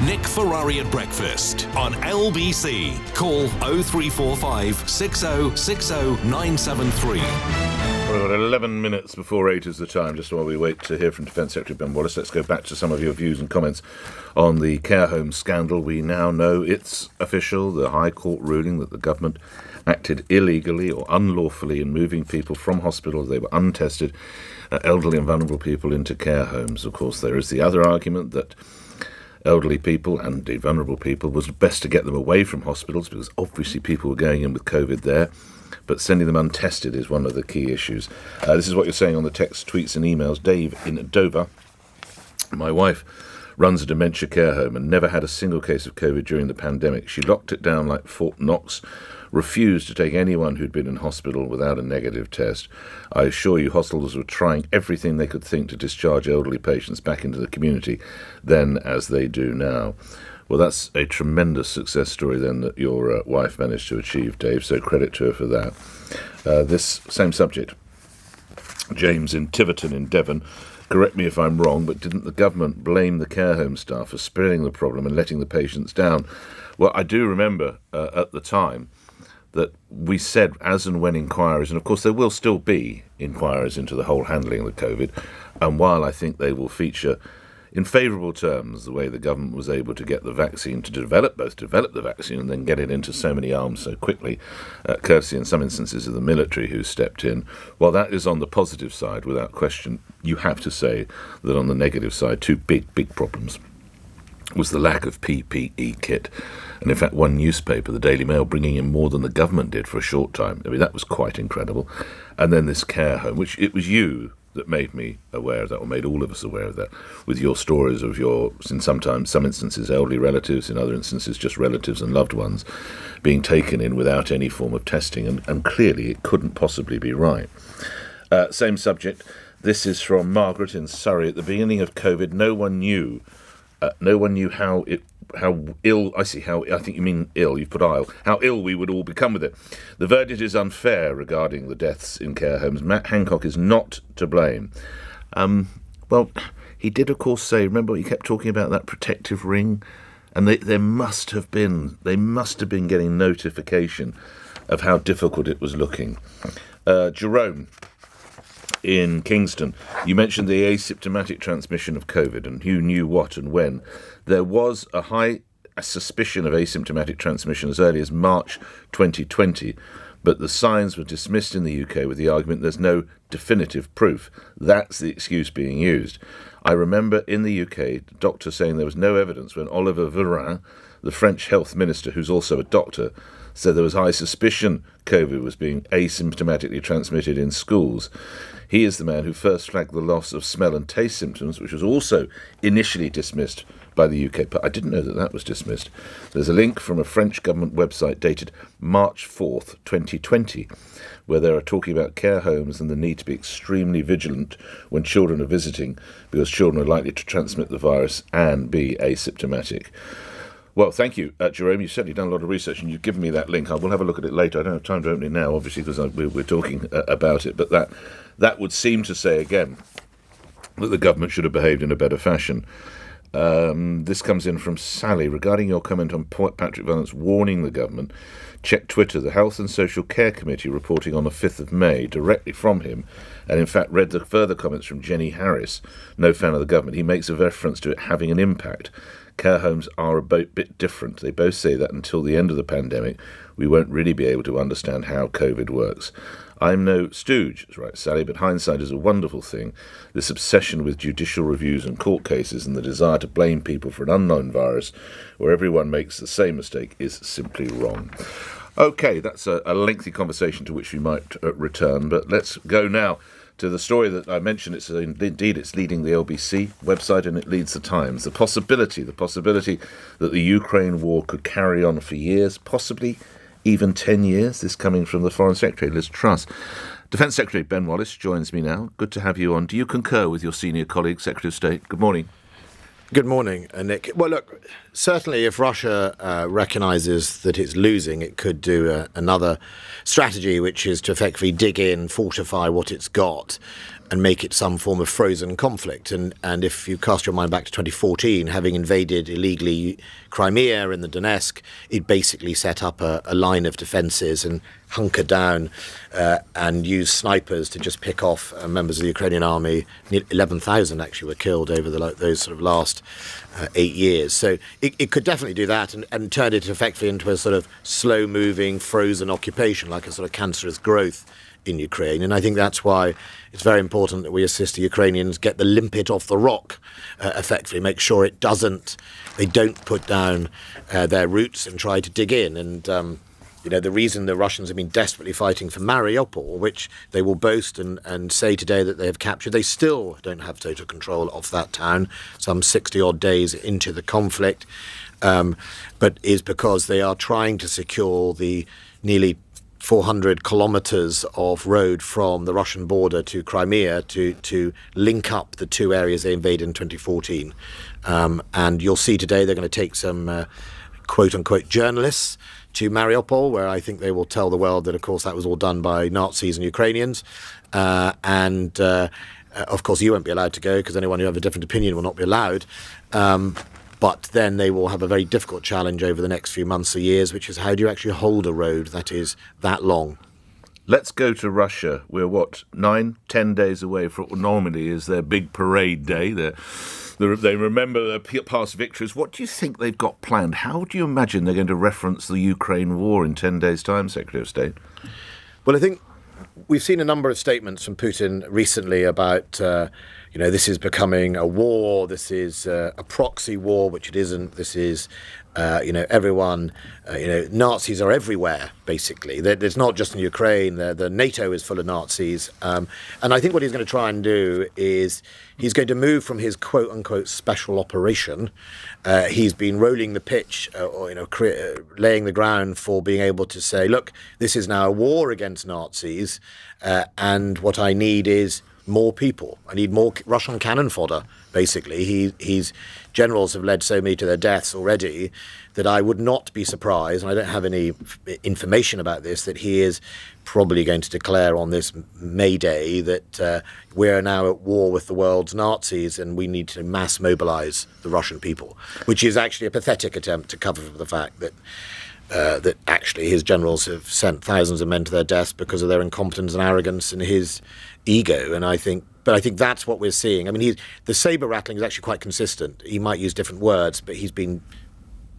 Nick Ferrari at breakfast on LBC. Call 0345 6060 973. We've got 11 minutes before 8 is the time, just while we wait to hear from Defence Secretary Ben Wallace. Let's go back to some of your views and comments on the care home scandal. We now know it's official, the High Court ruling that the government acted illegally or unlawfully in moving people from hospitals. They were untested, elderly and vulnerable people, into care homes. Of course, there is the other argument that elderly people and indeed vulnerable people was best to get them away from hospitals because obviously people were going in with COVID there, but sending them untested is one of the key issues. This is what you're saying on the text, tweets and emails. Dave in Dover: my wife runs a dementia care home and never had a single case of COVID during the pandemic. She locked it down like Fort Knox, refused to take anyone who'd been in hospital without a negative test. I assure you, hospitals were trying everything they could think to discharge elderly patients back into the community then as they do now. Well, that's a tremendous success story then that your wife managed to achieve, Dave, so credit to her for that. This same subject, James in Tiverton in Devon: correct me if I'm wrong, but didn't the government blame the care home staff for spreading the problem and letting the patients down? Well, I do remember at the time that we said as and when inquiries, and of course there will still be inquiries into the whole handling of the COVID, and while I think they will feature in favourable terms the way the government was able to get the vaccine, to develop the vaccine and then get it into so many arms so quickly, courtesy in some instances of the military who stepped in, while that is on the positive side without question, you have to say that on the negative side, two big problems was the lack of PPE kit. And in fact, one newspaper, the Daily Mail, bringing in more than the government did for a short time. I mean, that was quite incredible. And then this care home, which it was you that made me aware of that, or made all of us aware of that, with your stories of your, in some instances, elderly relatives, in other instances, just relatives and loved ones being taken in without any form of testing. And clearly it couldn't possibly be right. Same subject. This is from Margaret in Surrey. At the beginning of COVID, no one knew how ill, I think you mean ill, you've put ill, how ill we would all become with it. The verdict is unfair regarding the deaths in care homes. Matt Hancock is not to blame. Well, he did, of course, say, remember he kept talking about that protective ring? And they must have been getting notification of how difficult it was looking. Jerome in Kingston, you mentioned the asymptomatic transmission of COVID and who knew what and when. There was a suspicion of asymptomatic transmission as early as March 2020, but the signs were dismissed in the UK with the argument there's no definitive proof. That's the excuse being used. I remember in the UK, the doctor saying there was no evidence when Olivier Véran, the French health minister, who's also a doctor, said there was high suspicion COVID was being asymptomatically transmitted in schools. He is the man who first flagged the loss of smell and taste symptoms, which was also initially dismissed by the UK. But I didn't know that was dismissed. There's a link from a French government website dated March 4th, 2020, where they are talking about care homes and the need to be extremely vigilant when children are visiting, because children are likely to transmit the virus and be asymptomatic. Well, thank you, Jerome. You've certainly done a lot of research and you've given me that link. I will have a look at it later. I don't have time to open it now, obviously, because we're talking about it. But that would seem to say, again, that the government should have behaved in a better fashion. This comes in from Sally. Regarding your comment on Patrick Vallance warning the government, check Twitter. The Health and Social Care Committee reporting on the 5th of May directly from him, and in fact read the further comments from Jenny Harris, no fan of the government. He makes a reference to it having an impact. Care homes are a bit different. They both say that until the end of the pandemic, we won't really be able to understand how COVID works. I'm no stooge, right, Sally, but hindsight is a wonderful thing. This obsession with judicial reviews and court cases and the desire to blame people for an unknown virus where everyone makes the same mistake is simply wrong. OK, that's a lengthy conversation to which we might return, but let's go now to the story that I mentioned. It's leading the LBC website and it leads the Times. The possibility that the Ukraine war could carry on for years, possibly even 10 years. This coming from the Foreign Secretary, Liz Truss. Defence Secretary Ben Wallace joins me now. Good to have you on. Do you concur with your senior colleague, Secretary of State? Good morning. Good morning, Nick. Well, look, certainly if Russia recognises that it's losing, it could do another strategy, which is to effectively dig in, fortify what it's got. make it some form of frozen conflict. And if you cast your mind back to 2014, having invaded illegally Crimea and the Donetsk, it basically set up a line of defences and hunkered down and used snipers to just pick off members of the Ukrainian army. 11,000 actually were killed over those sort of last 8 years. So it could definitely do that and turn it effectively into a sort of slow-moving, frozen occupation, like a sort of cancerous growth in Ukraine. And I think that's why it's very important that we assist the Ukrainians get the limpet off the rock, effectively, make sure they don't put down their roots and try to dig in. And the reason the Russians have been desperately fighting for Mariupol, which they will boast and say today that they have captured, they still don't have total control of that town, some 60-odd days into the conflict, but is because they are trying to secure the nearly 400 kilometres of road from the Russian border to Crimea to link up the two areas they invaded in 2014. And you'll see today they're going to take some quote-unquote journalists to Mariupol, where I think they will tell the world that, of course, that was all done by Nazis and Ukrainians. Of course, you won't be allowed to go because anyone who has a different opinion will not be allowed. But then they will have a very difficult challenge over the next few months or years, which is how do you actually hold a road that is that long? Let's go to Russia. We're, 9-10 days away from what normally is their big parade day. They remember their past victories. What do you think they've got planned? How do you imagine they're going to reference the Ukraine war in 10 days' time, Secretary of State? Well, I think we've seen a number of statements from Putin recently about this is becoming a war, this is a proxy war, which it isn't, this is, everyone, Nazis are everywhere, basically. It's not just in Ukraine, the NATO is full of Nazis. And I think what he's going to try and do is he's going to move from his quote-unquote special operation. He's been rolling the pitch, laying the ground for being able to say, look, this is now a war against Nazis, and what I need is more people. I need more Russian cannon fodder, basically. His generals have led so many to their deaths already that I would not be surprised, and I don't have any information about this, that he is probably going to declare on this May Day that we're now at war with the world's Nazis and we need to mass mobilize the Russian people, which is actually a pathetic attempt to cover for the fact that that actually his generals have sent thousands of men to their deaths because of their incompetence and arrogance and his ego. And I think that's what we're seeing. I mean, the saber rattling is actually quite consistent. He might use different words, but he's been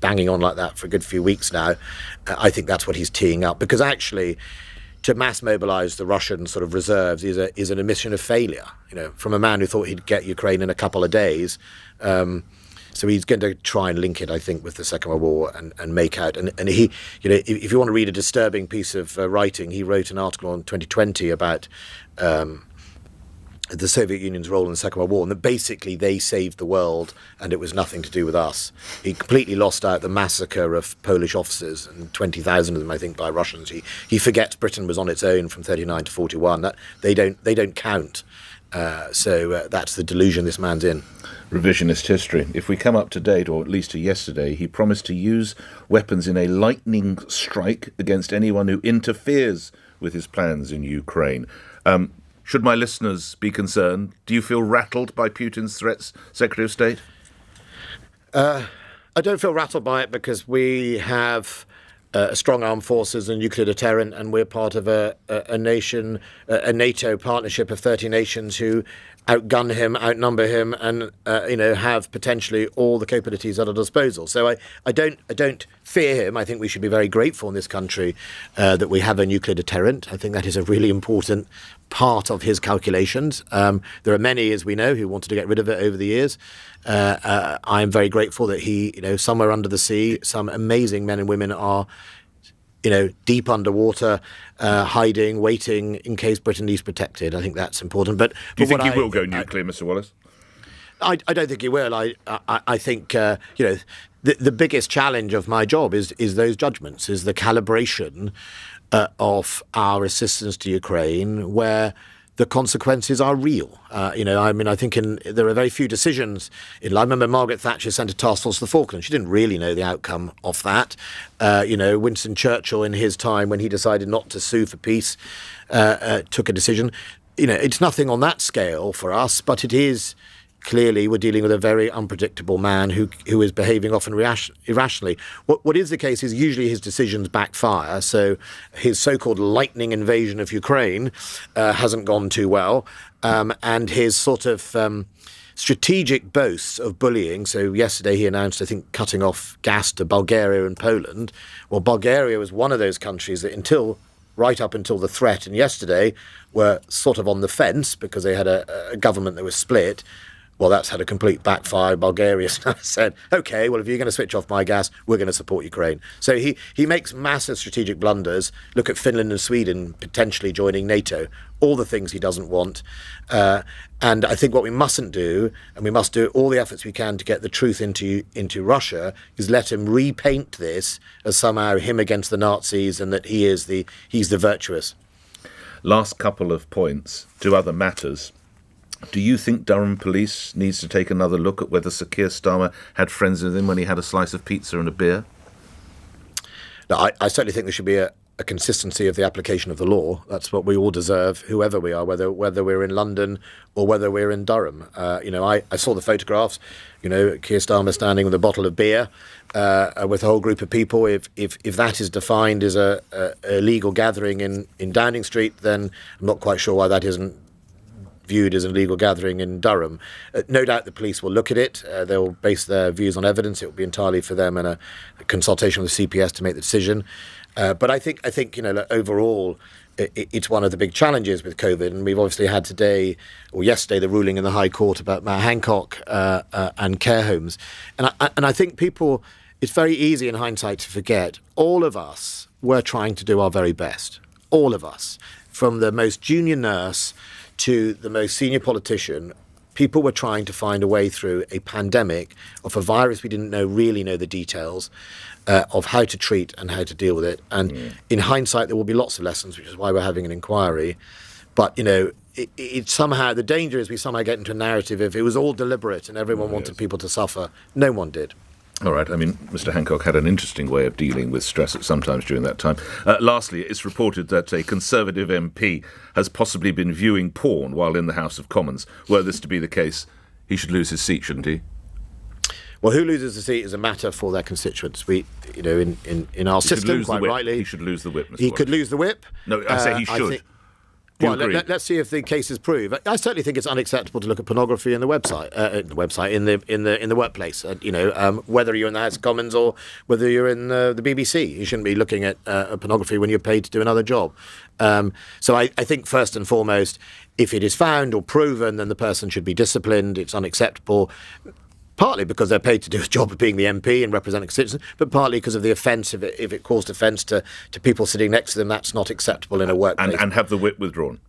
banging on like that for a good few weeks now. I think that's what he's teeing up, because actually to mass mobilize the Russian sort of reserves is an admission of failure, from a man who thought he'd get Ukraine in a couple of days. So he's going to try and link it, I think, with the Second World War and make out. And he, if you want to read a disturbing piece of writing, he wrote an article in 2020 about the Soviet Union's role in the Second World War, and that basically they saved the world and it was nothing to do with us. He completely lost out the massacre of Polish officers, and 20,000 of them, I think, by Russians. He forgets Britain was on its own from 39 to 41. That they don't count. So that's the delusion this man's in. Revisionist history. If we come up to date, or at least to yesterday, he promised to use weapons in a lightning strike against anyone who interferes with his plans in Ukraine. Should my listeners be concerned? Do you feel rattled by Putin's threats, Secretary of State? I don't feel rattled by it because we have strong armed forces and nuclear deterrent, and we're part of a nation, a NATO partnership of 30 nations who outgun him, outnumber him, and have potentially all the capabilities at our disposal. So I don't fear him. I think we should be very grateful in this country that we have a nuclear deterrent. I think that is a really important part of his calculations. There are many, as we know, who wanted to get rid of it over the years. I am very grateful that he, somewhere under the sea, some amazing men and women are deep underwater, hiding, waiting in case Britain needs protected. I think that's important. But do you think he will go nuclear, Mr. Wallace? I don't think he will. I think the biggest challenge of my job is those judgments, is the calibration of our assistance to Ukraine, where the consequences are real. I think there are very few decisions. I remember Margaret Thatcher sent a task force to the Falklands. She didn't really know the outcome of that. Winston Churchill, in his time, when he decided not to sue for peace, took a decision. it's nothing on that scale for us, but it is clearly we're dealing with a very unpredictable man who is behaving often irrationally. What is the case is usually his decisions backfire. So his so-called lightning invasion of Ukraine hasn't gone too well, and his sort of strategic boasts of bullying. So yesterday he announced, I think, cutting off gas to Bulgaria and Poland. Well, Bulgaria was one of those countries that right up until the threat and yesterday were sort of on the fence because they had a government that was split. Well, that's had a complete backfire. Bulgaria said, OK, well, if you're going to switch off my gas, we're going to support Ukraine. So he makes massive strategic blunders. Look at Finland and Sweden potentially joining NATO, all the things he doesn't want. And I think what we mustn't do, and we must do all the efforts we can to get the truth into Russia, is let him repaint this as somehow him against the Nazis and that he's the virtuous. Last couple of points, 2 other matters. Do you think Durham Police needs to take another look at whether Sir Keir Starmer had friends with him when he had a slice of pizza and a beer? No, I certainly think there should be a consistency of the application of the law. That's what we all deserve, whoever we are, whether we're in London or whether we're in Durham. I saw the photographs, Keir Starmer standing with a bottle of beer with a whole group of people. If that is defined as a illegal gathering in Downing Street, then I'm not quite sure why that isn't viewed as an illegal gathering in Durham. No doubt the police will look at it. They'll base their views on evidence. It will be entirely for them and a consultation with the CPS to make the decision. But I think overall, it's one of the big challenges with COVID. And we've obviously had yesterday, the ruling in the High Court about Matt Hancock and care homes. And I think it's very easy in hindsight to forget, all of us were trying to do our very best. All of us, from the most junior nurse to the most senior politician, people were trying to find a way through a pandemic of a virus we didn't really know the details of how to treat and how to deal with it. And in hindsight, there will be lots of lessons, which is why we're having an inquiry. But, it somehow, the danger is we somehow get into a narrative if it was all deliberate and everyone wanted people to suffer. No one did. All right. I mean, Mr. Hancock had an interesting way of dealing with stress at some times during that time. Lastly, it's reported that a Conservative MP has possibly been viewing porn while in the House of Commons. Were this to be the case, he should lose his seat, shouldn't he? Well, who loses the seat is a matter for their constituents. We, in our system, quite rightly, he should lose the whip. He could lose the whip. No, I say he should. Well, let's see if the cases prove. I certainly think it's unacceptable to look at pornography in the workplace. Whether you're in the House of Commons or whether you're in the BBC, you shouldn't be looking at pornography when you're paid to do another job. So I think first and foremost, if it is found or proven, then the person should be disciplined. It's unacceptable. Partly because they're paid to do a job of being the MP and representing citizens, but partly because of the offence. If it caused offence to people sitting next to them, that's not acceptable in a workplace. And have the whip withdrawn.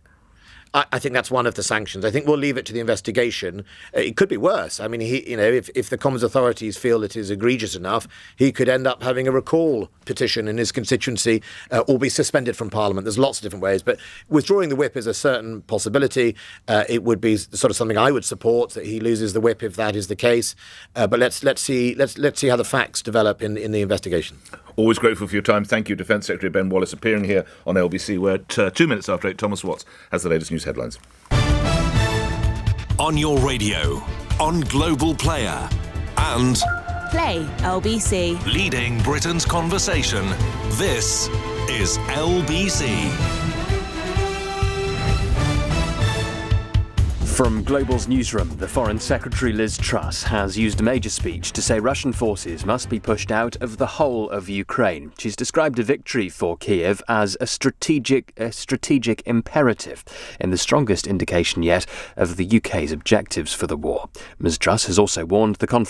I think that's one of the sanctions. I think we'll leave it to the investigation. It could be worse. I mean, if the Commons authorities feel it is egregious enough, he could end up having a recall petition in his constituency or be suspended from Parliament. There's lots of different ways, but withdrawing the whip is a certain possibility. It would be sort of something I would support, that he loses the whip if that is the case. But let's see how the facts develop in the investigation. Always grateful for your time. Thank you, Defence Secretary Ben Wallace, appearing here on LBC, where at 2 minutes after 8, Thomas Watts has the latest news headlines. On your radio, on Global Player, and Play LBC. leading Britain's conversation. This is LBC. From Global's newsroom, the Foreign Secretary Liz Truss has used a major speech to say Russian forces must be pushed out of the whole of Ukraine. She's described a victory for Kiev as a strategic imperative, in the strongest indication yet of the UK's objectives for the war. Ms Truss has also warned the conflict